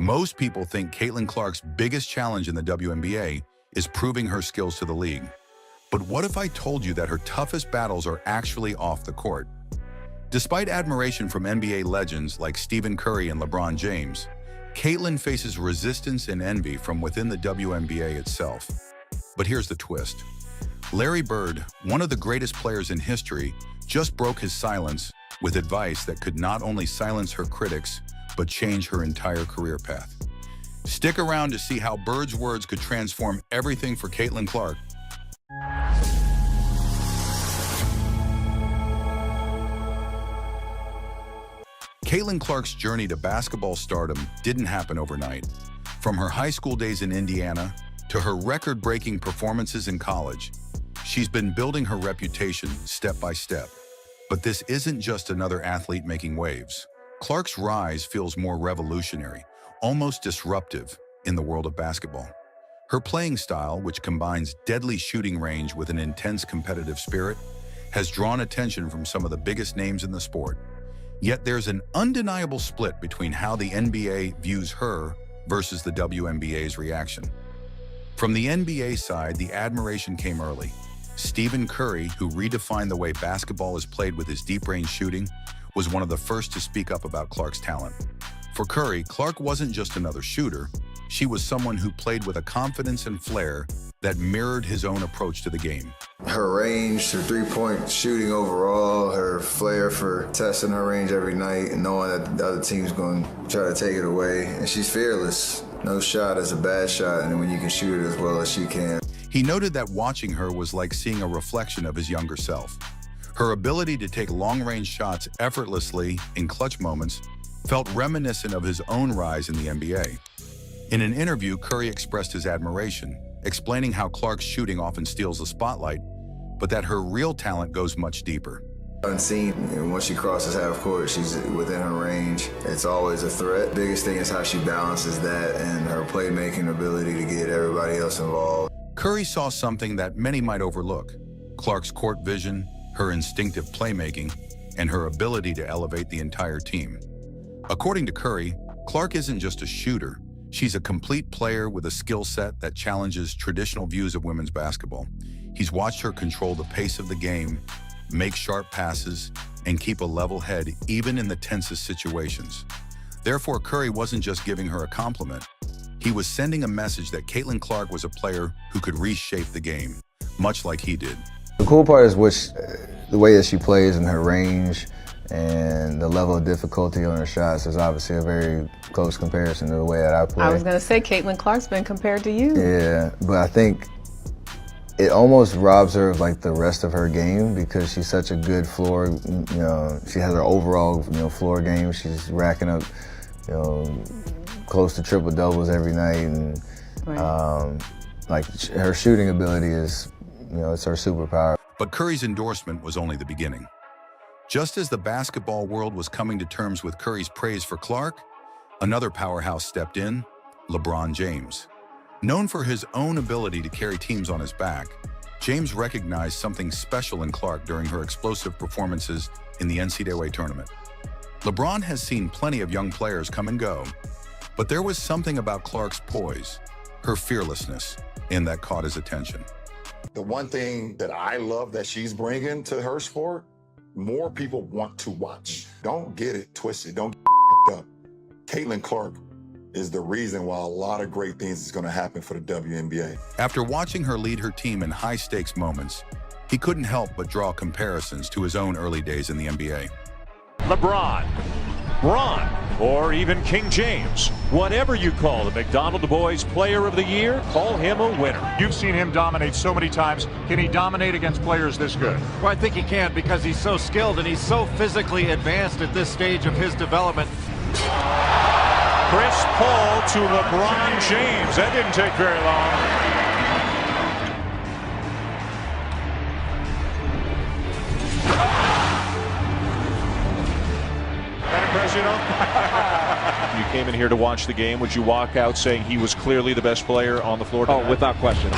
Most people think Caitlin Clark's biggest challenge in the WNBA is proving her skills to the league. But what if I told you that her toughest battles are actually off the court? Despite admiration from NBA legends like Stephen Curry and LeBron James, Caitlin faces resistance and envy from within the WNBA itself. But here's the twist. Larry Bird, one of the greatest players in history, just broke his silence with advice that could not only silence her critics, but change her entire career path. Stick around to see how Bird's words could transform everything for Caitlin Clark. Caitlin Clark's journey to basketball stardom didn't happen overnight. From her high school days in Indiana to her record-breaking performances in college, she's been building her reputation step by step. But this isn't just another athlete making waves. Clark's rise feels more revolutionary, almost disruptive in the world of basketball. Her playing style, which combines deadly shooting range with an intense competitive spirit, has drawn attention from some of the biggest names in the sport. Yet there's an undeniable split between how the NBA views her versus the WNBA's reaction. From the NBA side, the admiration came early. Stephen Curry, who redefined the way basketball is played with his deep-range shooting, was one of the first to speak up about Clark's talent. For Curry, Clark wasn't just another shooter. She was someone who played with a confidence and flair that mirrored his own approach to the game. Her range, her three-point shooting overall, her flair for testing her range every night and knowing that the other team's going to try to take it away. And she's fearless. No shot is a bad shot, and when you can shoot it as well as she can. He noted that watching her was like seeing a reflection of his younger self. Her ability to take long-range shots effortlessly in clutch moments felt reminiscent of his own rise in the NBA. In an interview, Curry expressed his admiration, explaining how Clark's shooting often steals the spotlight, but that her real talent goes much deeper. Unseen, and once she crosses half court, she's within her range. It's always a threat. Biggest thing is how she balances that and her playmaking ability to get everybody else involved. Curry saw something that many might overlook: Clark's court vision, her instinctive playmaking, and her ability to elevate the entire team. According to Curry, Clark isn't just a shooter. She's a complete player with a skill set that challenges traditional views of women's basketball. He's watched her control the pace of the game, make sharp passes, and keep a level head even in the tensest situations. Therefore, Curry wasn't just giving her a compliment. He was sending a message that Caitlin Clark was a player who could reshape the game, much like he did. The cool part is the way that she plays and her range and the level of difficulty on her shots is obviously a very close comparison to the way that I play. I was going to say Caitlin Clark's been compared to you. Yeah, but I think it almost robs her of like the rest of her game because she's such a good floor, she has her overall, floor game. She's racking up, close to triple doubles every night, and her shooting ability is, it's her superpower. But Curry's endorsement was only the beginning. Just as the basketball world was coming to terms with Curry's praise for Clark, another powerhouse stepped in: LeBron James. Known for his own ability to carry teams on his back, James recognized something special in Clark during her explosive performances in the NCAA tournament. LeBron has seen plenty of young players come and go, but there was something about Clark's poise, her fearlessness, and that caught his attention. The one thing that I love that she's bringing to her sport, more people want to watch. Don't get it twisted. Don't get up. Caitlin Clark is the reason why a lot of great things is going to happen for the WNBA. After watching her lead her team in high-stakes moments, he couldn't help but draw comparisons to his own early days in the NBA. LeBron, Bron, or even King James. Whatever you call the McDonald Boys Player of the Year, call him a winner. You've seen him dominate so many times. Can he dominate against players this good? Well, I think he can because he's so skilled and he's so physically advanced at this stage of his development. Chris Paul to LeBron James. That didn't take very long. You came in here to watch the game. Would you walk out saying he was clearly the best player on the floor tonight? Oh, without question.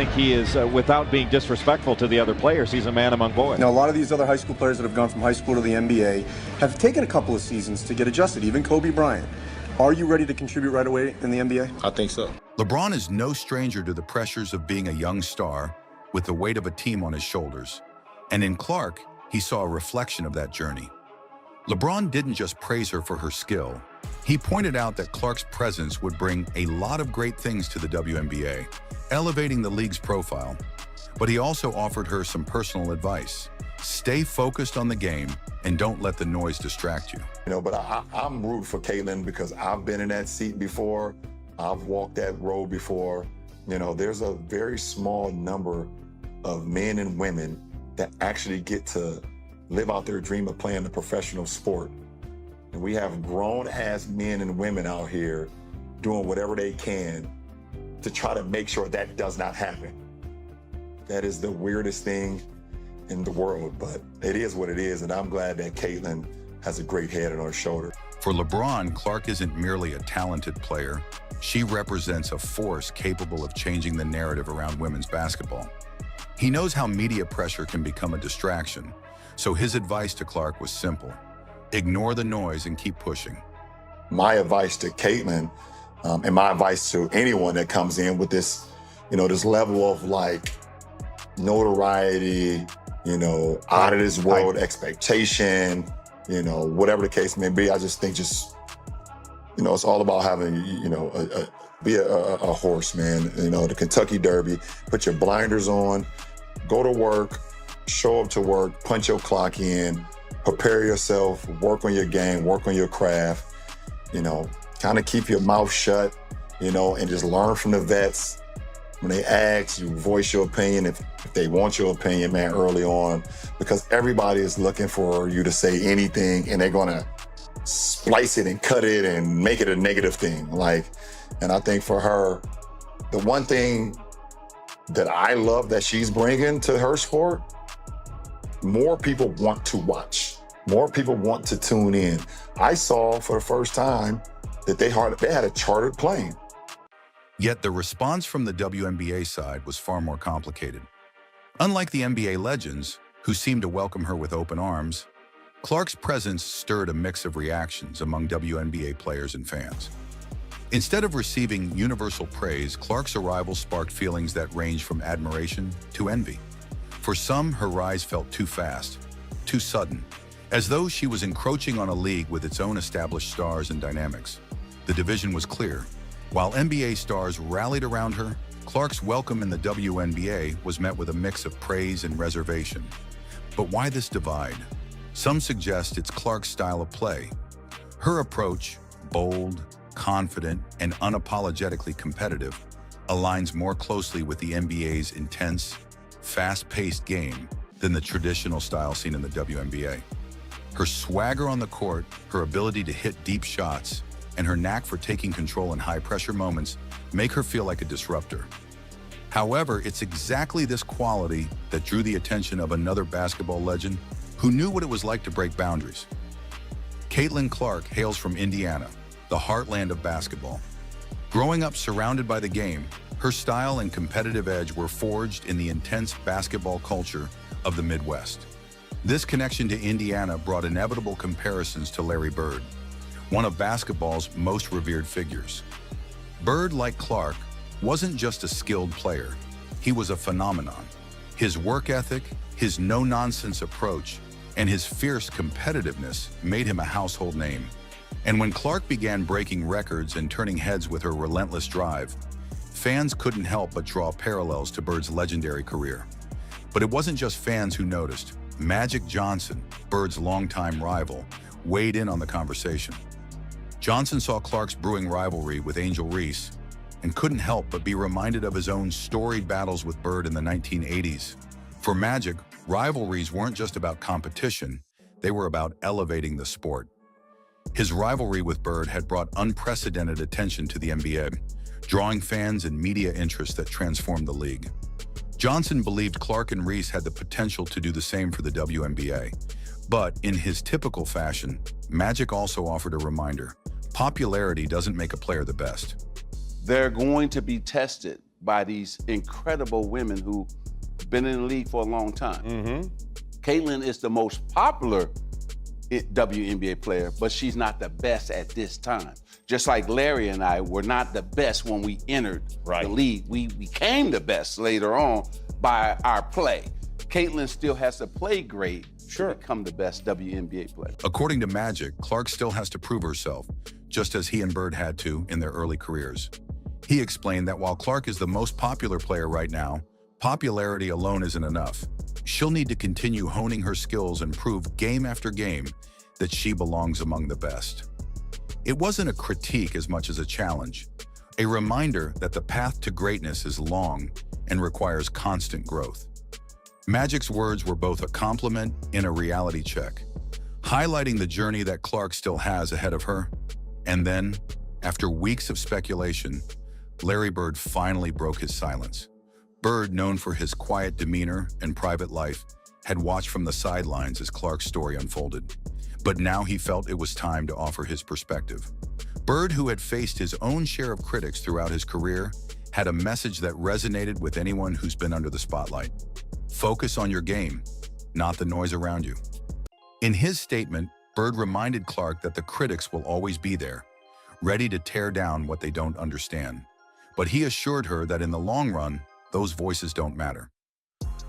think he is, without being disrespectful to the other players, he's a man among boys. Now, a lot of these other high school players that have gone from high school to the NBA have taken a couple of seasons to get adjusted, even Kobe Bryant. Are you ready to contribute right away in the NBA? I think so. LeBron is no stranger to the pressures of being a young star with the weight of a team on his shoulders. And in Clark, he saw a reflection of that journey. LeBron didn't just praise her for her skill. He pointed out that Clark's presence would bring a lot of great things to the WNBA, elevating the league's profile. But he also offered her some personal advice. Stay focused on the game and don't let the noise distract you. You know, but I'm rooting for Caitlin because I've been in that seat before. I've walked that road before. You know, there's a very small number of men and women that actually get to live out their dream of playing a professional sport. And we have grown-ass men and women out here doing whatever they can to try to make sure that does not happen. That is the weirdest thing in the world, but it is what it is, and I'm glad that Caitlin has a great head on her shoulder. For LeBron, Clark isn't merely a talented player. She represents a force capable of changing the narrative around women's basketball. He knows how media pressure can become a distraction, so his advice to Clark was simple. Ignore the noise and keep pushing. My advice to Caitlin, and my advice to anyone that comes in with this, you know, this level of like notoriety, you know, out of this world expectation, you know, whatever the case may be, I just think you know, it's all about having, you know, be a horse, man. You know, the Kentucky Derby, put your blinders on, go to work, show up to work, punch your clock in, prepare yourself, work on your game, work on your craft, you know, kind of keep your mouth shut, you know, and just learn from the vets. When they ask, you voice your opinion if they want your opinion, man, early on, because everybody is looking for you to say anything and they're gonna splice it and cut it and make it a negative thing. And I think for her, the one thing that I love that she's bringing to her sport, more people want to watch. More people want to tune in. I saw for the first time that they had a chartered plane. Yet the response from the WNBA side was far more complicated. Unlike the NBA legends, who seemed to welcome her with open arms, Clark's presence stirred a mix of reactions among WNBA players and fans. Instead of receiving universal praise, Clark's arrival sparked feelings that ranged from admiration to envy. For some, her rise felt too fast, too sudden, as though she was encroaching on a league with its own established stars and dynamics. The division was clear. While NBA stars rallied around her, Clark's welcome in the WNBA was met with a mix of praise and reservation. But why this divide? Some suggest it's Clark's style of play. Her approach, bold, confident, and unapologetically competitive, aligns more closely with the NBA's intense, fast-paced game than the traditional style seen in the WNBA. Her swagger on the court, her ability to hit deep shots, and her knack for taking control in high-pressure moments make her feel like a disruptor. However, it's exactly this quality that drew the attention of another basketball legend who knew what it was like to break boundaries. Caitlin Clark hails from Indiana, the heartland of basketball. Growing up surrounded by the game, her style and competitive edge were forged in the intense basketball culture of the Midwest. This connection to Indiana brought inevitable comparisons to Larry Bird, one of basketball's most revered figures. Bird, like Clark, wasn't just a skilled player, he was a phenomenon. His work ethic, his no-nonsense approach, and his fierce competitiveness made him a household name. And when Clark began breaking records and turning heads with her relentless drive, fans couldn't help but draw parallels to Bird's legendary career. But it wasn't just fans who noticed. Magic Johnson, Bird's longtime rival, weighed in on the conversation. Johnson saw Clark's brewing rivalry with Angel Reese and couldn't help but be reminded of his own storied battles with Bird in the 1980s. For Magic, rivalries weren't just about competition, they were about elevating the sport. His rivalry with Bird had brought unprecedented attention to the NBA, drawing fans and media interest that transformed the league. Johnson believed Clark and Reese had the potential to do the same for the WNBA. But in his typical fashion, Magic also offered a reminder. Popularity doesn't make a player the best. They're going to be tested by these incredible women who've been in the league for a long time. Caitlin is the most popular WNBA player, but she's not the best at this time. Just like Larry and I were not the best when we entered the league. We became the best later on by our play. Caitlin still has to play great to become the best WNBA player. According to Magic, Clark still has to prove herself, just as he and Bird had to in their early careers. He explained that while Clark is the most popular player right now, popularity alone isn't enough. She'll need to continue honing her skills and prove game after game that she belongs among the best. It wasn't a critique as much as a challenge, a reminder that the path to greatness is long and requires constant growth. Magic's words were both a compliment and a reality check, highlighting the journey that Clark still has ahead of her. And then, after weeks of speculation, Larry Bird finally broke his silence. Bird, known for his quiet demeanor and private life, had watched from the sidelines as Clark's story unfolded. But now he felt it was time to offer his perspective. Bird, who had faced his own share of critics throughout his career, had a message that resonated with anyone who's been under the spotlight. Focus on your game, not the noise around you. In his statement, Bird reminded Clark that the critics will always be there, ready to tear down what they don't understand. But he assured her that in the long run, those voices don't matter.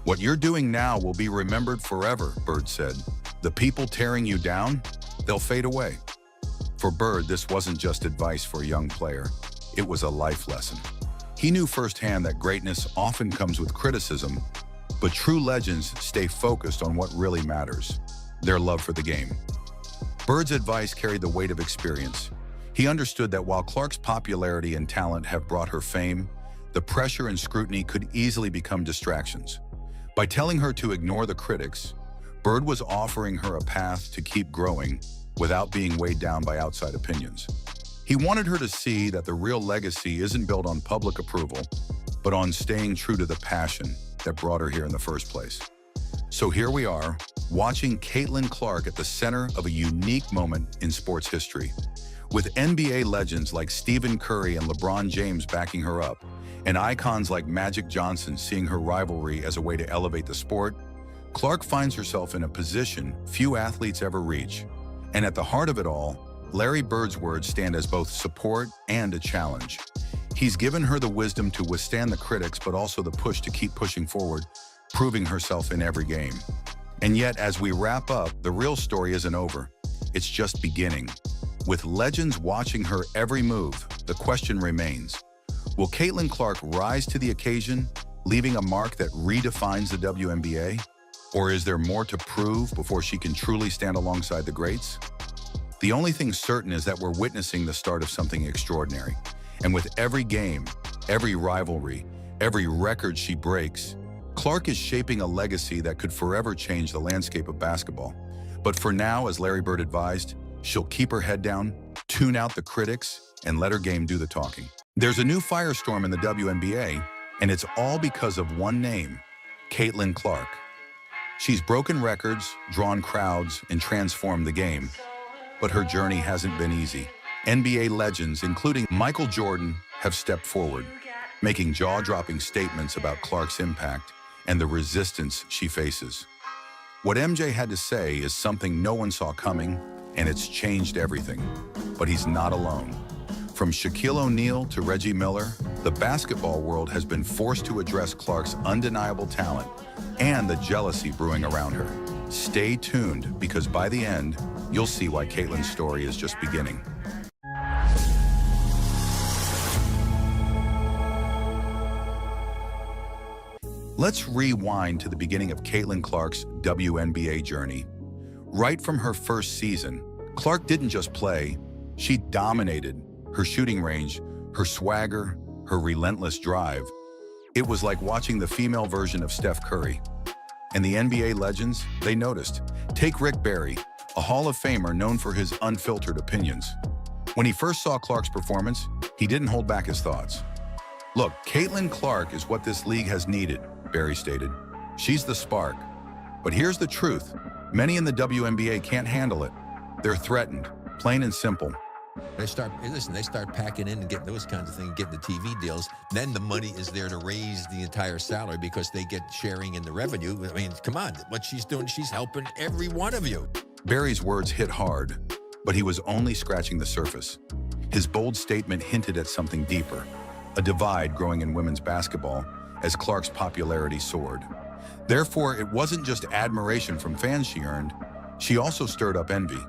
What you're doing now will be remembered forever, Bird said. The people tearing you down, they'll fade away. For Bird, this wasn't just advice for a young player. It was a life lesson. He knew firsthand that greatness often comes with criticism, but true legends stay focused on what really matters, their love for the game. Bird's advice carried the weight of experience. He understood that while Clark's popularity and talent have brought her fame, the pressure and scrutiny could easily become distractions. By telling her to ignore the critics, Bird was offering her a path to keep growing without being weighed down by outside opinions. He wanted her to see that the real legacy isn't built on public approval, but on staying true to the passion that brought her here in the first place. So here we are, watching Caitlin Clark at the center of a unique moment in sports history. With NBA legends like Stephen Curry and LeBron James backing her up, and icons like Magic Johnson seeing her rivalry as a way to elevate the sport, Clark finds herself in a position few athletes ever reach. And at the heart of it all, Larry Bird's words stand as both support and a challenge. He's given her the wisdom to withstand the critics, but also the push to keep pushing forward, proving herself in every game. And yet, as we wrap up, the real story isn't over. It's just beginning. With legends watching her every move, the question remains, will Caitlin Clark rise to the occasion, leaving a mark that redefines the WNBA? Or is there more to prove before she can truly stand alongside the greats? The only thing certain is that we're witnessing the start of something extraordinary. And with every game, every rivalry, every record she breaks, Clark is shaping a legacy that could forever change the landscape of basketball. But for now, as Larry Bird advised, she'll keep her head down, tune out the critics, and let her game do the talking. There's a new firestorm in the WNBA, and it's all because of one name, Caitlin Clark. She's broken records, drawn crowds, and transformed the game. But her journey hasn't been easy. NBA legends, including Michael Jordan, have stepped forward, making jaw-dropping statements about Clark's impact and the resistance she faces. What MJ had to say is something no one saw coming, and it's changed everything. But he's not alone. From Shaquille O'Neal to Reggie Miller, the basketball world has been forced to address Clark's undeniable talent and the jealousy brewing around her. Stay tuned, because by the end, you'll see why Caitlin's story is just beginning. Let's rewind to the beginning of Caitlin Clark's WNBA journey. Right from her first season, Clark didn't just play, she dominated. Her shooting range, her swagger, her relentless drive. It was like watching the female version of Steph Curry. And the NBA legends, they noticed. Take Rick Barry, a Hall of Famer known for his unfiltered opinions. When he first saw Clark's performance, he didn't hold back his thoughts. Look, Caitlin Clark is what this league has needed, Barry stated. She's the spark. But here's the truth. Many in the WNBA can't handle it. They're threatened, plain and simple. They start packing in and getting those kinds of things, getting the TV deals. Then the money is there to raise the entire salary because they get sharing in the revenue. I mean, come on, what she's doing, she's helping every one of you. Barry's words hit hard, but he was only scratching the surface. His bold statement hinted at something deeper, a divide growing in women's basketball as Clark's popularity soared. Therefore, it wasn't just admiration from fans she earned, she also stirred up envy.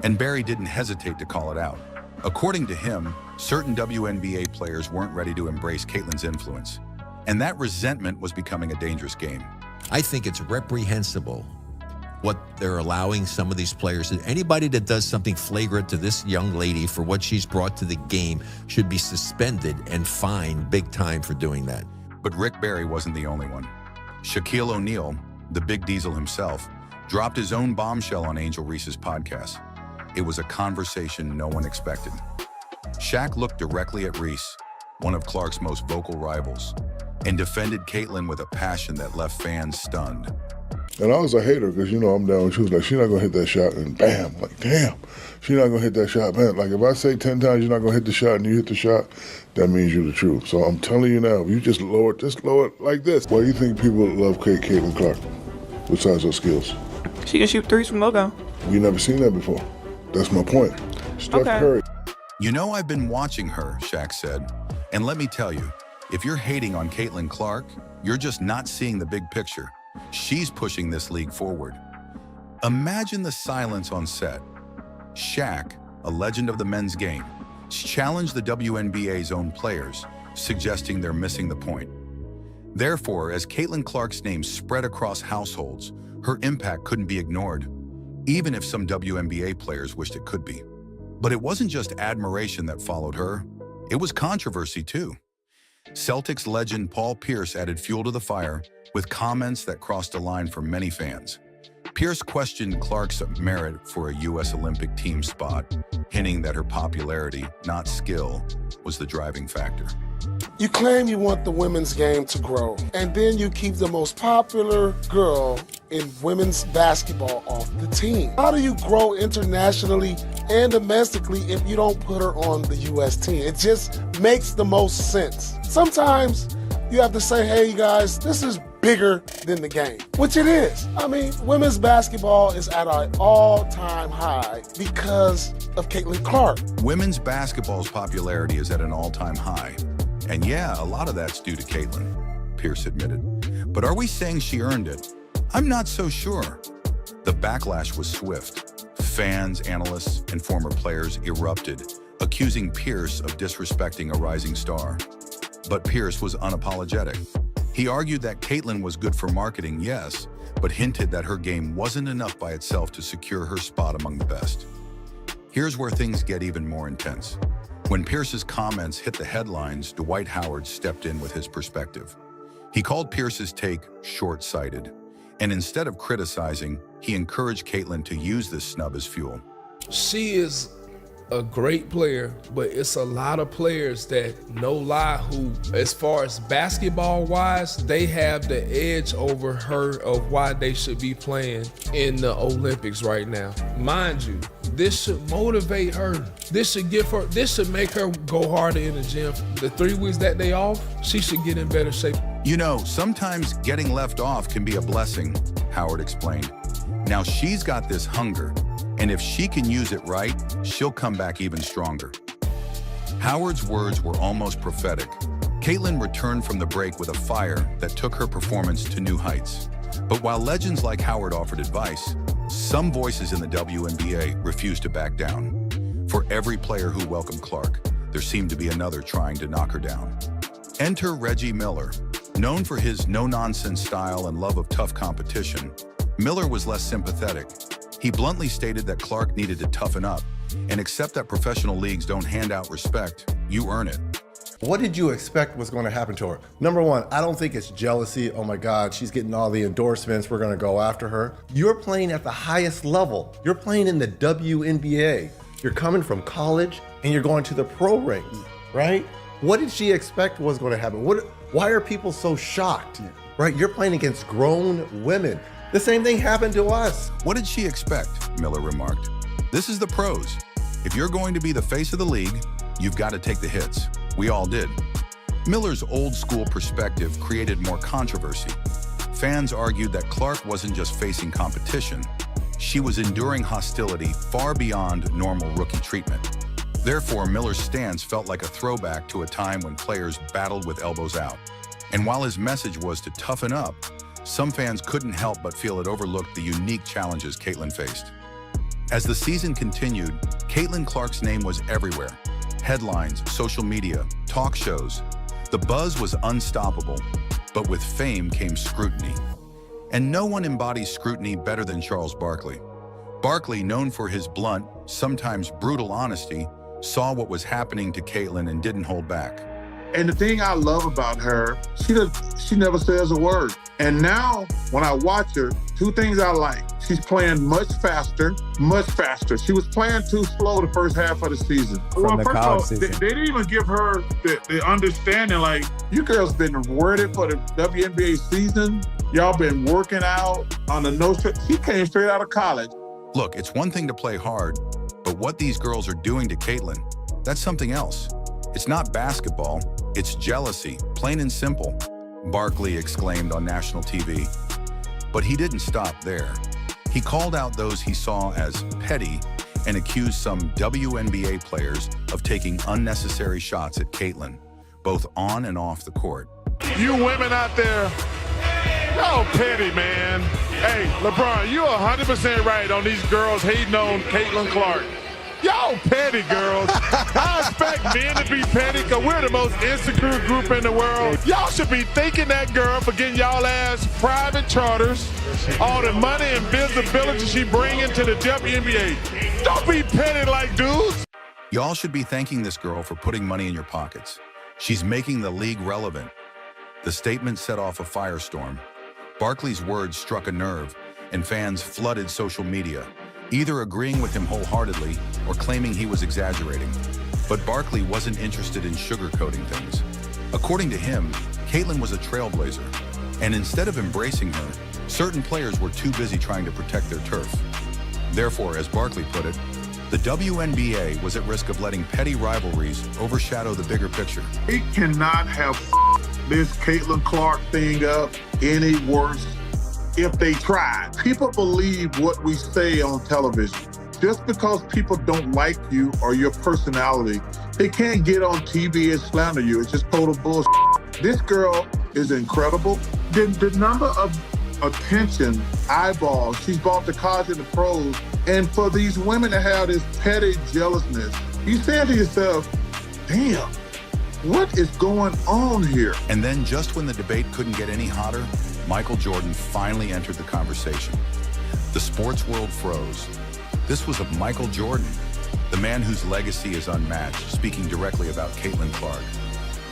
And Barry didn't hesitate to call it out. According to him, certain WNBA players weren't ready to embrace Caitlin's influence, and that resentment was becoming a dangerous game. I think it's reprehensible what they're allowing some of these players. Anybody that does something flagrant to this young lady for what she's brought to the game should be suspended and fined big time for doing that. But Rick Barry wasn't the only one. Shaquille O'Neal, the Big Diesel himself, dropped his own bombshell on Angel Reese's podcast. It was a conversation no one expected. Shaq looked directly at Reese, one of Clark's most vocal rivals, and defended Caitlin with a passion that left fans stunned. And I was a hater because, you know, I'm down. She was like, she's not going to hit that shot. And bam, like, damn, she's not going to hit that shot. Man, like, if I say 10 times you're not going to hit the shot and you hit the shot, that means you're the truth. So I'm telling you now, if you just lower it like this. Why do you think people love Caitlin Clark besides her skills? She can shoot threes from logo. You never seen that before. That's my point. Steph Curry. You know, I've been watching her, Shaq said. And let me tell you, if you're hating on Caitlin Clark, you're just not seeing the big picture. She's pushing this league forward. Imagine the silence on set. Shaq, a legend of the men's game, challenged the WNBA's own players, suggesting they're missing the point. Therefore, as Caitlin Clark's name spread across households, her impact couldn't be ignored, even if some WNBA players wished it could be. But it wasn't just admiration that followed her, it was controversy too. Celtics legend Paul Pierce added fuel to the fire with comments that crossed a line for many fans. Pierce questioned Clark's merit for a U.S. Olympic team spot, hinting that her popularity, not skill, was the driving factor. You claim you want the women's game to grow, and then you keep the most popular girl in women's basketball off the team. How do you grow internationally and domestically if you don't put her on the U.S. team? It just makes the most sense. Sometimes you have to say, hey, you guys, this is bigger than the game, which it is. I mean, women's basketball is at an all-time high because of Caitlin Clark. Women's basketball's popularity is at an all-time high. And yeah, a lot of that's due to Caitlin, Pierce admitted. But are we saying she earned it? I'm not so sure. The backlash was swift. Fans, analysts, and former players erupted, accusing Pierce of disrespecting a rising star. But Pierce was unapologetic. He argued that Caitlin was good for marketing, yes, but hinted that her game wasn't enough by itself to secure her spot among the best. Here's where things get even more intense. When Pierce's comments hit the headlines, Dwight Howard stepped in with his perspective. He called Pierce's take short-sighted, and instead of criticizing, he encouraged Caitlin to use this snub as fuel. She is a great player, but it's a lot of players that, no lie, who, as far as basketball-wise, they have the edge over her of why they should be playing in the Olympics right now. Mind you, this should motivate her. This should make her go harder in the gym. The 3 weeks that they off, she should get in better shape. You know, sometimes getting left off can be a blessing, Howard explained. Now she's got this hunger, and if she can use it right, she'll come back even stronger. Howard's words were almost prophetic. Caitlin returned from the break with a fire that took her performance to new heights. But while legends like Howard offered advice, some voices in the WNBA refused to back down. For every player who welcomed Clark, there seemed to be another trying to knock her down. Enter Reggie Miller. Known for his no-nonsense style and love of tough competition, Miller was less sympathetic. He bluntly stated that Clark needed to toughen up and accept that professional leagues don't hand out respect, you earn it. What did you expect was going to happen to her? Number one, I don't think it's jealousy. Oh my God, she's getting all the endorsements. We're going to go after her. You're playing at the highest level. You're playing in the WNBA. You're coming from college and you're going to the pro ranks, right? What did she expect was going to happen? Why are people so shocked, right? You're playing against grown women. The same thing happened to us. What did she expect? Miller remarked. This is the pros. If you're going to be the face of the league, you've got to take the hits. We all did. Miller's old-school perspective created more controversy. Fans argued that Clark wasn't just facing competition, she was enduring hostility far beyond normal rookie treatment. Therefore, Miller's stance felt like a throwback to a time when players battled with elbows out. And while his message was to toughen up, some fans couldn't help but feel it overlooked the unique challenges Caitlin faced. As the season continued, Caitlin Clark's name was everywhere. Headlines, social media, talk shows. The buzz was unstoppable, but with fame came scrutiny. And no one embodies scrutiny better than Charles Barkley. Barkley, known for his blunt, sometimes brutal honesty, saw what was happening to Caitlin and didn't hold back. And the thing I love about her, she never says a word. And now, when I watch her, two things I like. She's playing much faster. She was playing too slow the first half of the season. From the college season. They didn't even give her the understanding, like, you girls been worded for the WNBA season. Y'all been working out on the no-strip. She came straight out of college. Look, it's one thing to play hard, but what these girls are doing to Caitlin, that's something else. It's not basketball, it's jealousy, plain and simple, Barkley exclaimed on national TV. But he didn't stop there. He called out those he saw as petty and accused some WNBA players of taking unnecessary shots at Caitlin, both on and off the court. You women out there, y'all petty, man. Hey, LeBron, you're 100% right on these girls hating on Caitlin Clark. Y'all petty, girls. I expect men to be petty because we're the most insecure group in the world. Y'all should be thanking that girl for getting y'all ass private charters, all the money and visibility she bringing to the WNBA. Don't be petty like dudes. Y'all should be thanking this girl for putting money in your pockets. She's making the league relevant. The statement set off a firestorm. Barkley's words struck a nerve, and fans flooded social media, either agreeing with him wholeheartedly or claiming he was exaggerating. But Barkley wasn't interested in sugarcoating things. According to him, Caitlin was a trailblazer, and instead of embracing her, certain players were too busy trying to protect their turf. Therefore, as Barkley put it, the WNBA was at risk of letting petty rivalries overshadow the bigger picture. We cannot have this Caitlin Clark thing up any worse if they tried. People believe what we say on television. Just because people don't like you or your personality, they can't get on TV and slander you. It's just total bullshit. This girl is incredible. The number of attention, eyeballs, she's brought to college and the pros, and for these women to have this petty jealousness, you say to yourself, damn, what is going on here? And then just when the debate couldn't get any hotter, Michael Jordan finally entered the conversation. The sports world froze. This was of Michael Jordan, the man whose legacy is unmatched, speaking directly about Caitlin Clark.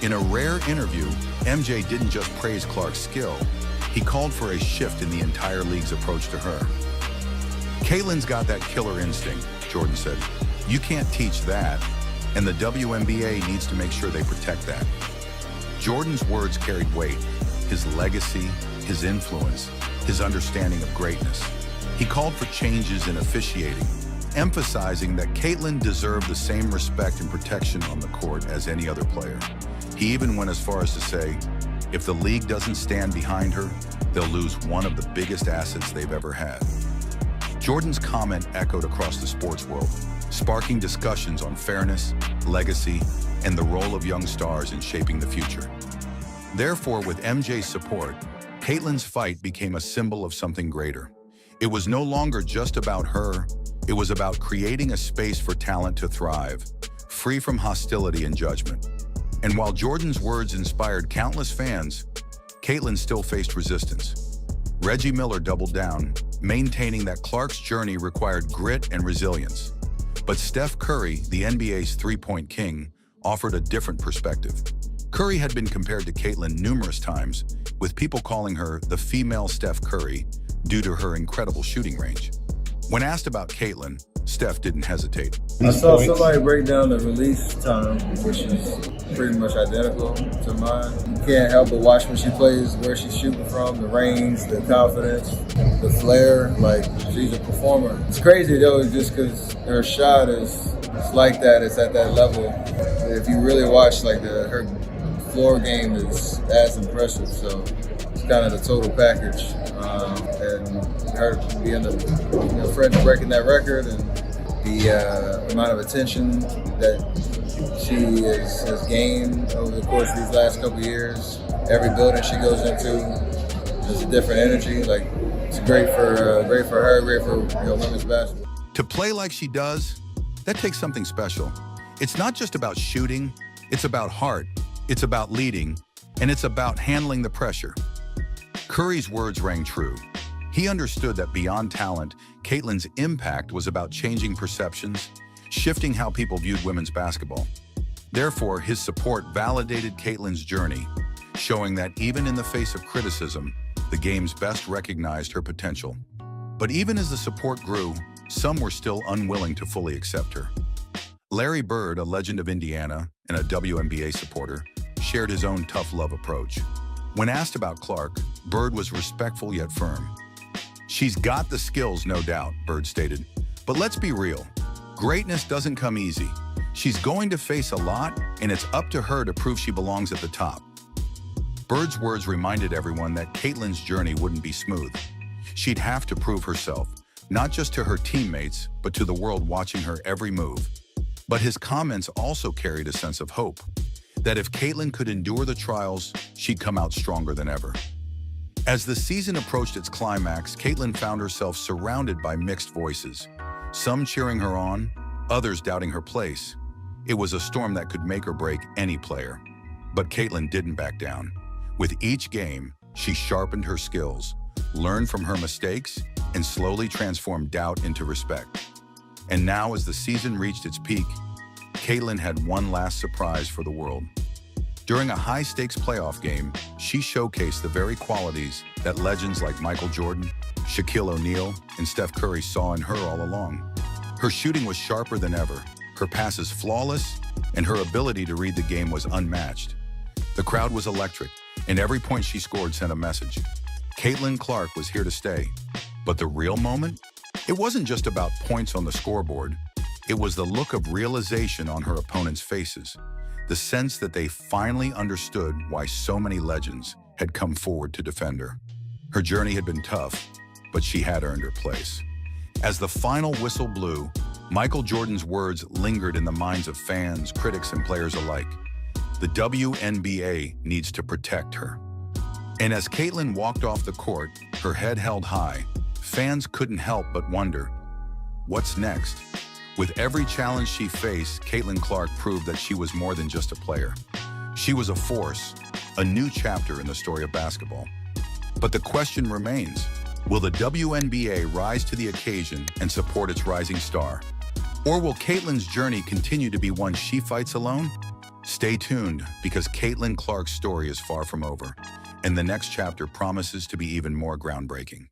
In a rare interview, MJ didn't just praise Clark's skill, he called for a shift in the entire league's approach to her. Caitlin's got that killer instinct, Jordan said. You can't teach that, and the WNBA needs to make sure they protect that. Jordan's words carried weight, his legacy, his influence, his understanding of greatness. He called for changes in officiating, emphasizing that Caitlin deserved the same respect and protection on the court as any other player. He even went as far as to say, if the league doesn't stand behind her, they'll lose one of the biggest assets they've ever had. Jordan's comment echoed across the sports world, sparking discussions on fairness, legacy, and the role of young stars in shaping the future. Therefore, with MJ's support, Caitlin's fight became a symbol of something greater. It was no longer just about her, it was about creating a space for talent to thrive, free from hostility and judgment. And while Jordan's words inspired countless fans, Caitlin still faced resistance. Reggie Miller doubled down, maintaining that Clark's journey required grit and resilience. But Steph Curry, the NBA's three-point king, offered a different perspective. Curry had been compared to Caitlin numerous times, with people calling her the female Steph Curry due to her incredible shooting range. When asked about Caitlin, Steph didn't hesitate. I saw somebody break down the release time, which is pretty much identical to mine. You can't help but watch when she plays, where she's shooting from, the range, the confidence, the flair. Like, she's a performer. It's crazy though, just because her shot is it's like that. It's at that level. If you really watch, like her floor game is as impressive. So it's kind of the total package, and her being the French breaking that record, and the amount of attention that she has gained over the course of these last couple of years. Every building she goes into, there's a different energy. Like, it's great for her, great for women's basketball. To play like she does, that takes something special. It's not just about shooting, it's about heart, it's about leading, and it's about handling the pressure. Curry's words rang true. He understood that beyond talent, Caitlin's impact was about changing perceptions, shifting how people viewed women's basketball. Therefore, his support validated Caitlin's journey, showing that even in the face of criticism, the game's best recognized her potential. But even as the support grew, some were still unwilling to fully accept her. Larry Bird, a legend of Indiana and a WNBA supporter, shared his own tough love approach. When asked about Clark, Bird was respectful yet firm. "She's got the skills, no doubt," Bird stated. "But let's be real. Greatness doesn't come easy. She's going to face a lot, and it's up to her to prove she belongs at the top." Bird's words reminded everyone that Caitlin's journey wouldn't be smooth. She'd have to prove herself, not just to her teammates, but to the world watching her every move. But his comments also carried a sense of hope, that if Caitlin could endure the trials, she'd come out stronger than ever. As the season approached its climax, Caitlin found herself surrounded by mixed voices, some cheering her on, others doubting her place. It was a storm that could make or break any player. But Caitlin didn't back down. With each game, she sharpened her skills, learned from her mistakes, and slowly transformed doubt into respect. And now, as the season reached its peak, Caitlin had one last surprise for the world. During a high-stakes playoff game, she showcased the very qualities that legends like Michael Jordan, Shaquille O'Neal, and Steph Curry saw in her all along. Her shooting was sharper than ever, her passes flawless, and her ability to read the game was unmatched. The crowd was electric, and every point she scored sent a message. Caitlin Clark was here to stay. But the real moment? It wasn't just about points on the scoreboard. It was the look of realization on her opponents' faces, the sense that they finally understood why so many legends had come forward to defend her. Her journey had been tough, but she had earned her place. As the final whistle blew, Michael Jordan's words lingered in the minds of fans, critics, and players alike. The WNBA needs to protect her. And as Caitlin walked off the court, her head held high, fans couldn't help but wonder, what's next? With every challenge she faced, Caitlin Clark proved that she was more than just a player. She was a force, a new chapter in the story of basketball. But the question remains, will the WNBA rise to the occasion and support its rising star? Or will Caitlin's journey continue to be one she fights alone? Stay tuned, because Caitlin Clark's story is far from over, and the next chapter promises to be even more groundbreaking.